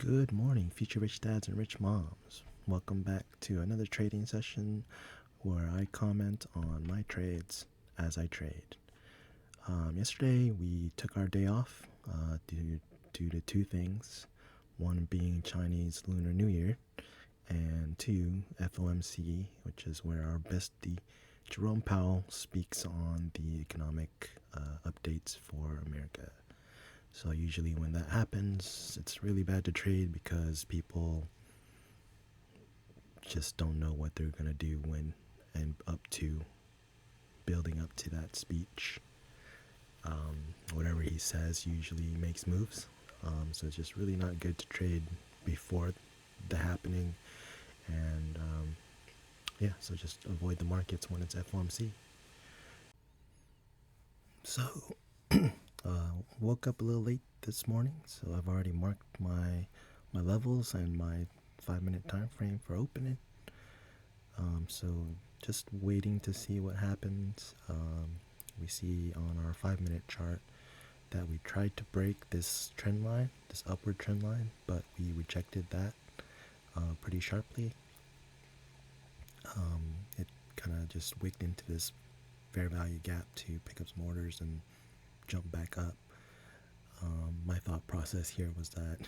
Good morning, future rich dads and rich moms. Welcome back to another trading session where I comment on my trades as I trade. Yesterday we took our day off due to two things. One being Chinese Lunar New Year, and two, FOMC, which is where our bestie Jerome Powell speaks on the economic updates for America. So usually when that happens, it's really bad to trade because people just don't know what they're gonna do when and building up to that speech. Whatever he says usually makes moves. So it's just really not good to trade before the happening. And so just avoid the markets when it's FOMC. So woke up a little late this morning, so I've already marked my levels and my 5-minute time frame for opening. So just waiting to see what happens. We see on our 5-minute chart that we tried to break this trend line, this upward trend line, but we rejected that pretty sharply. It kind of just wicked into this fair value gap to pick up some orders and jump back up. My thought process here was that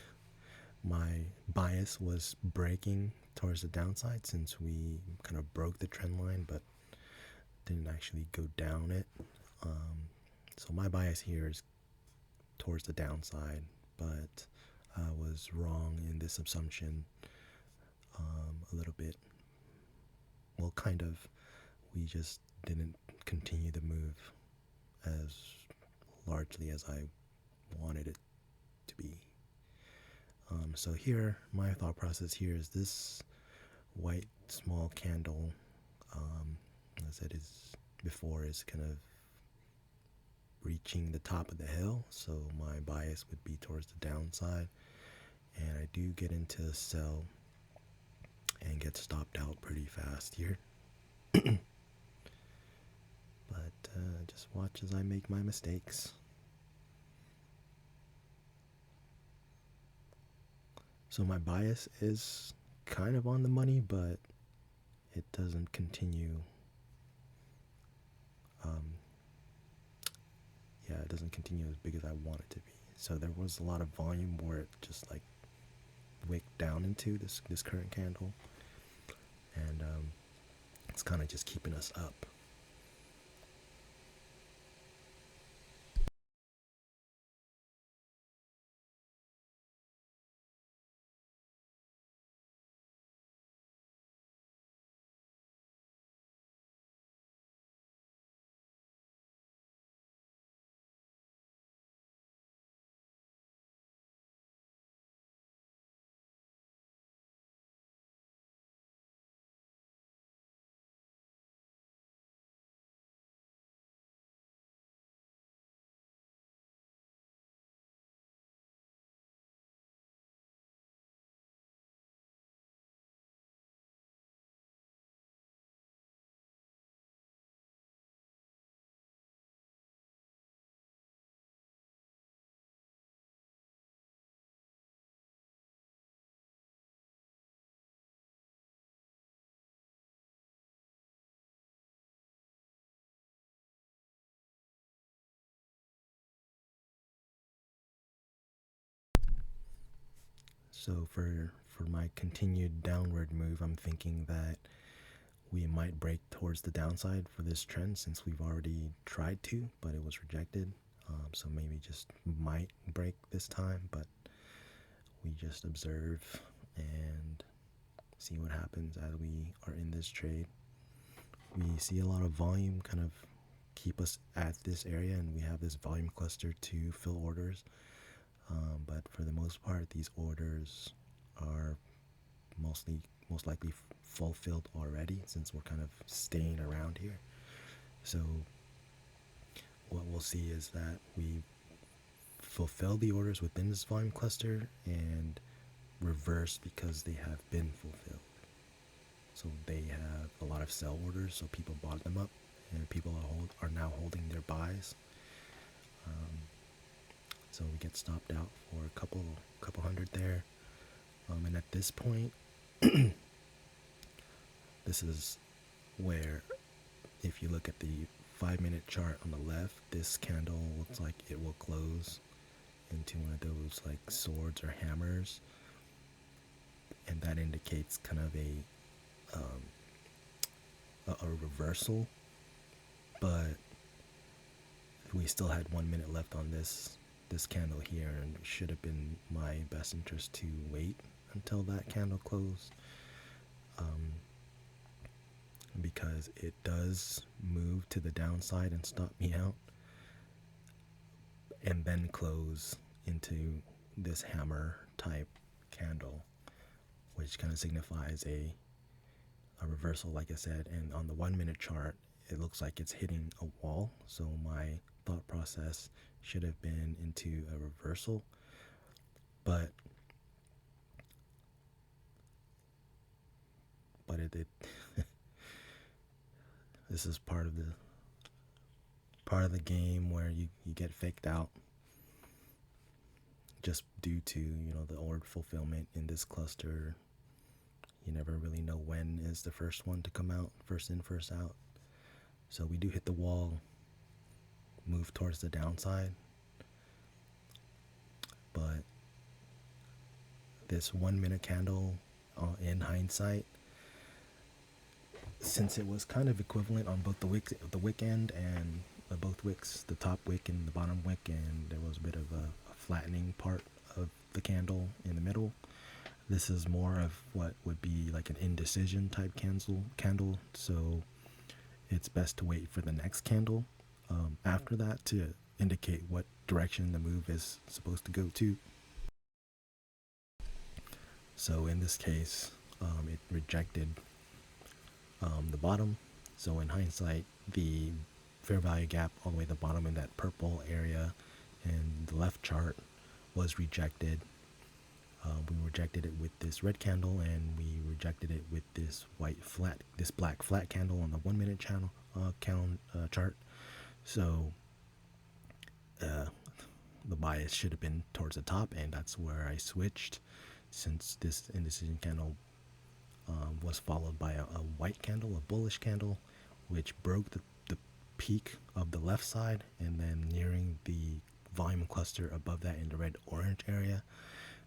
my bias was breaking towards the downside since we kind of broke the trend line but didn't actually go down it. So my bias here is towards the downside, but I was wrong in this assumption a little bit. Well, kind of. We just didn't continue the move as largely as I wanted it to be. So here, my thought process here is this white small candle, as it is before, is kind of reaching the top of the hill. So my bias would be towards the downside, and I do get into a sell and get stopped out pretty fast here. But just watch as I make my mistakes. So my bias is kind of on the money, but it doesn't continue. It doesn't continue as big as I want it to be. So there was a lot of volume where it just like wicked down into this current candle, and it's kind of just keeping us up. So for my continued downward move, I'm thinking that we might break towards the downside for this trend since we've already tried to, but it was rejected. So maybe just might break this time, but we just observe and see what happens as we are in this trade. We see a lot of volume kind of keep us at this area, and we have this volume cluster to fill orders. But for the most part, these orders are most likely fulfilled already since we're kind of staying around here. So what we'll see is that we fulfill the orders within this volume cluster and reverse because they have been fulfilled. So they have a lot of sell orders, so people bought them up, and people are now holding their buys. So we get stopped out for a couple hundred there. And at this point, this is where, if you look at the 5-minute chart on the left, this candle looks like it will close into one of those like swords or hammers, and that indicates kind of a reversal. But we still had 1 minute left on this candle here, and it should have been my best interest to wait until that candle closed, because it does move to the downside and stop me out, and then close into this hammer type candle, which kind of signifies a reversal, like I said. And on the 1 minute chart, it looks like it's hitting a wall, so my thought process should have been into a reversal. But it this is part of the game where you get faked out just due to, the order fulfillment in this cluster. You never really know when is the first one to come out, first in, first out. So we do hit the wall, move towards the downside, but this 1 minute candle, in hindsight, since it was kind of equivalent on both the wick end and both wicks, the top wick and the bottom wick, and there was a bit of a flattening part of the candle in the middle. This is more of what would be like an indecision type candle, so it's best to wait for the next candle after that to indicate what direction the move is supposed to go to. So in this case, it rejected the bottom. So in hindsight, the fair value gap all the way to the bottom in that purple area in the left chart was rejected. We rejected it with this red candle, and we rejected it with this black flat candle on the 1 minute chart. So the bias should have been towards the top, and that's where I switched, since this indecision candle was followed by a white candle, a bullish candle, which broke the peak of the left side, and then nearing the volume cluster above that in the red orange area.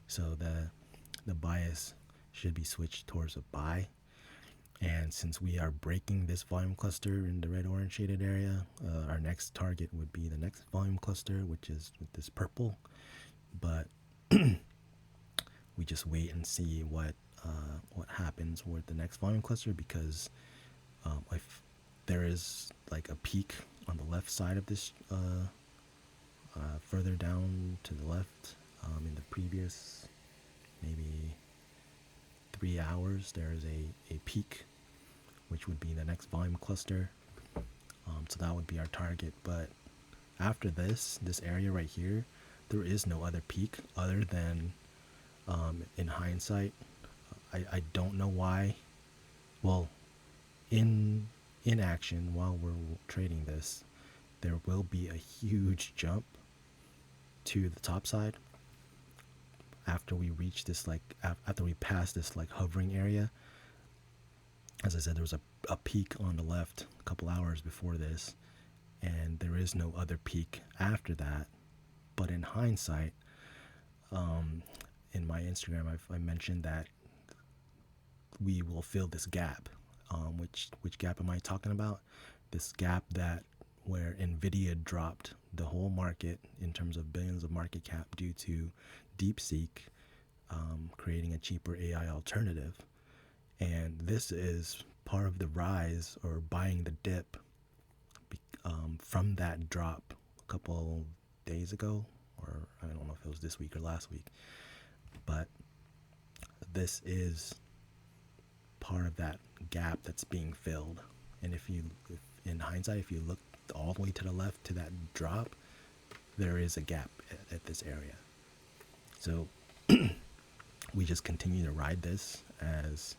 So the bias should be switched towards a buy. And since we are breaking this volume cluster in the red orange shaded area, our next target would be the next volume cluster, which is with this purple. But we just wait and see what happens with the next volume cluster, because if there is like a peak on the left side of this, further down to the left, in the previous maybe 3 hours, there is a peak, which would be the next volume cluster. So that would be our target. But after this area right here, there is no other peak other than, in hindsight, I don't know why. Well, in action while we're trading this, there will be a huge jump to the top side after we reach this, after we pass this hovering area. As I said, there was a peak on the left a couple hours before this, and there is no other peak after that. But in hindsight, in my Instagram, I mentioned that we will fill this gap. Which gap am I talking about? This gap where Nvidia dropped the whole market in terms of billions of market cap due to DeepSeek creating a cheaper AI alternative. And this is part of the rise, or buying the dip, from that drop a couple days ago, or I don't know if it was this week or last week. But this is part of that gap that's being filled. And if in hindsight, if you look all the way to the left to that drop, there is a gap at this area. So we just continue to ride this as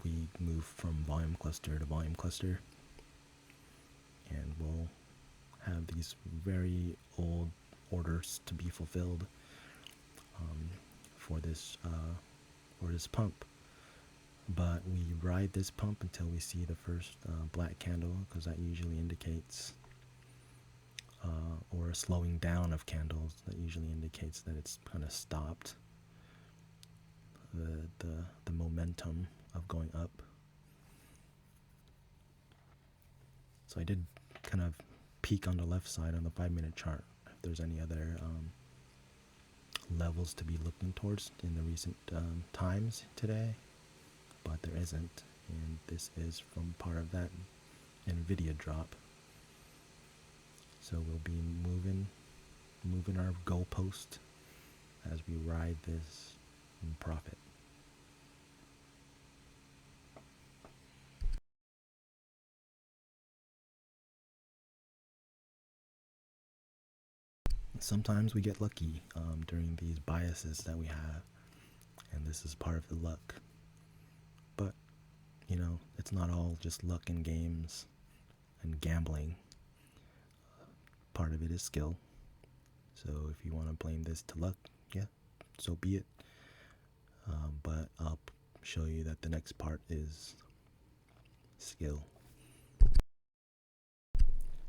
we move from volume cluster to volume cluster, and we'll have these very old orders to be fulfilled for this pump. But we ride this pump until we see the first black candle, because that usually indicates, or a slowing down of candles, that usually indicates that it's kind of stopped the momentum of going up. So I did kind of peek on the left side on the 5-minute chart if there's any other levels to be looking towards in the recent times today, but there isn't, and this is from part of that NVIDIA drop. So we'll be moving our goalpost as we ride this in profit. Sometimes we get lucky during these biases that we have, and this is part of the luck. But, you know, it's not all just luck in games and gambling. Part of it is skill. So if you want to blame this to luck, yeah, so be it. But I'll show you that the next part is skill.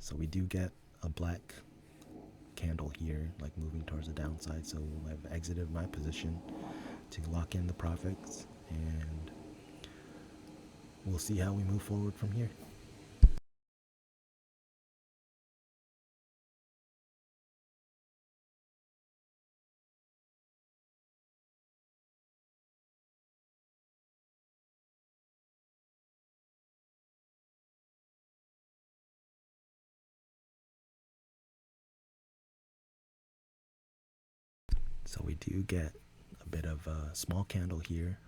So we do get a black candle here, like moving towards the downside. So I've exited my position to lock in the profits, and we'll see how we move forward from here. So we do get a bit of a small candle here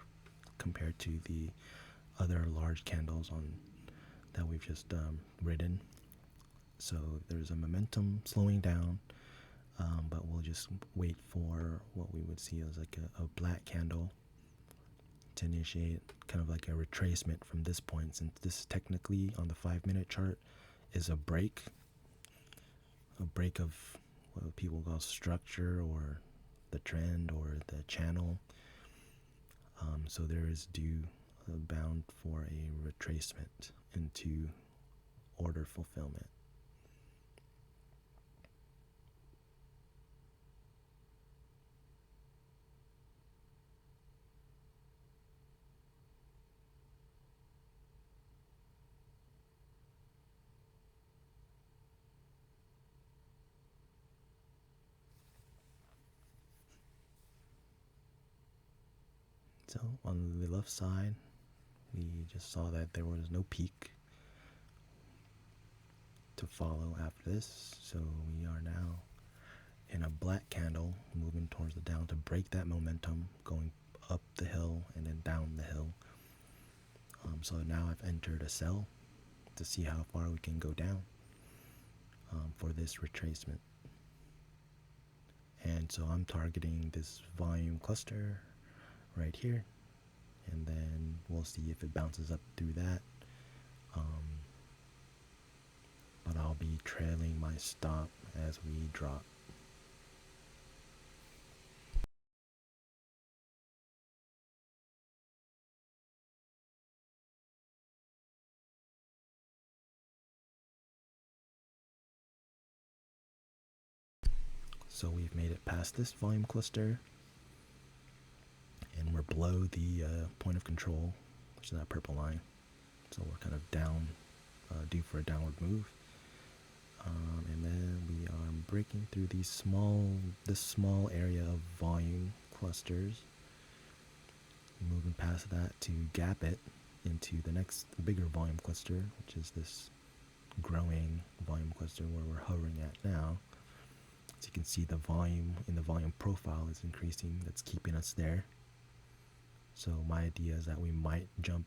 compared to the other large candles on that we've just ridden. So there's a momentum slowing down, but we'll just wait for what we would see as like a black candle to initiate kind of like a retracement from this point, since this technically on the 5-minute chart is a break of what people call structure or the trend or the channel. So there is due bound for a retracement into order fulfillment. So on the left side, we just saw that there was no peak to follow after this. So we are now in a black candle moving towards the down to break that momentum, going up the hill and then down the hill. So now I've entered a sell to see how far we can go down for this retracement. And so I'm targeting this volume cluster right here, and then we'll see if it bounces up through that. But I'll be trailing my stop as we drop. So we've made it past this volume cluster, and we're below the point of control, which is that purple line. So we're kind of down, due for a downward move. And then we are breaking through this small area of volume clusters, moving past that to gap it into the next bigger volume cluster, which is this growing volume cluster where we're hovering at now. So you can see the volume in the volume profile is increasing. That's keeping us there. So my idea is that we might jump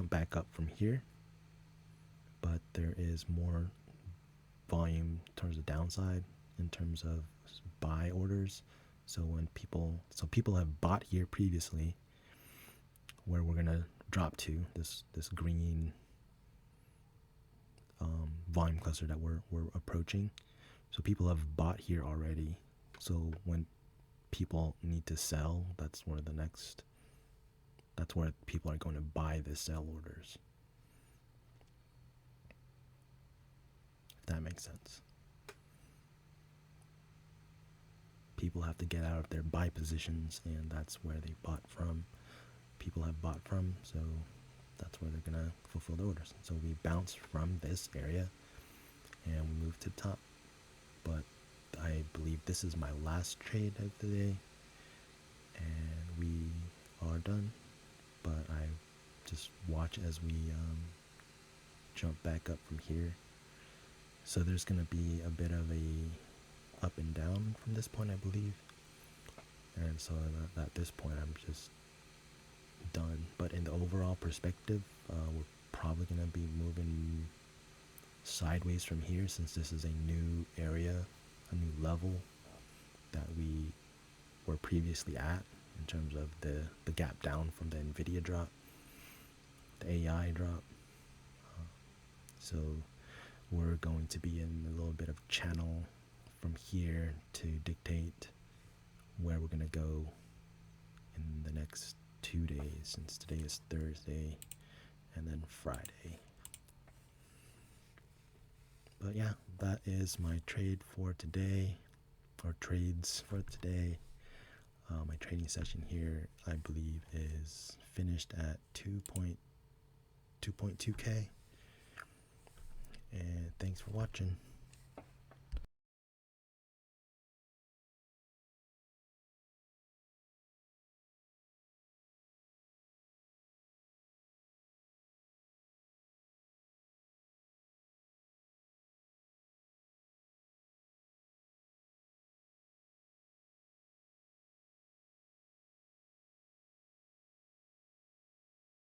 back up from here, but there is more volume towards the downside in terms of buy orders. So people have bought here previously, where we're gonna drop to this green volume cluster that we're approaching. So people have bought here already. So when people need to sell, that's where people are going to buy the sell orders. If that makes sense. People have to get out of their buy positions, and that's where they bought from. People have bought from, so that's where they're gonna fulfill the orders. So we bounce from this area and we move to the top. But I believe this is my last trade of the day, and we are done. But I just watch as we jump back up from here. So there's gonna be a bit of a up and down from this point, I believe. And so at this point, I'm just done. But in the overall perspective, we're probably gonna be moving sideways from here, since this is a new area, a new level that we were previously at in terms of the gap down from the Nvidia drop, the AI drop. So we're going to be in a little bit of channel from here to dictate where we're going to go in the next 2 days, since today is Thursday and then Friday. But yeah, that is my trade for today, or trades for today. My trading session here, I believe, is finished at 2.2K. And thanks for watching.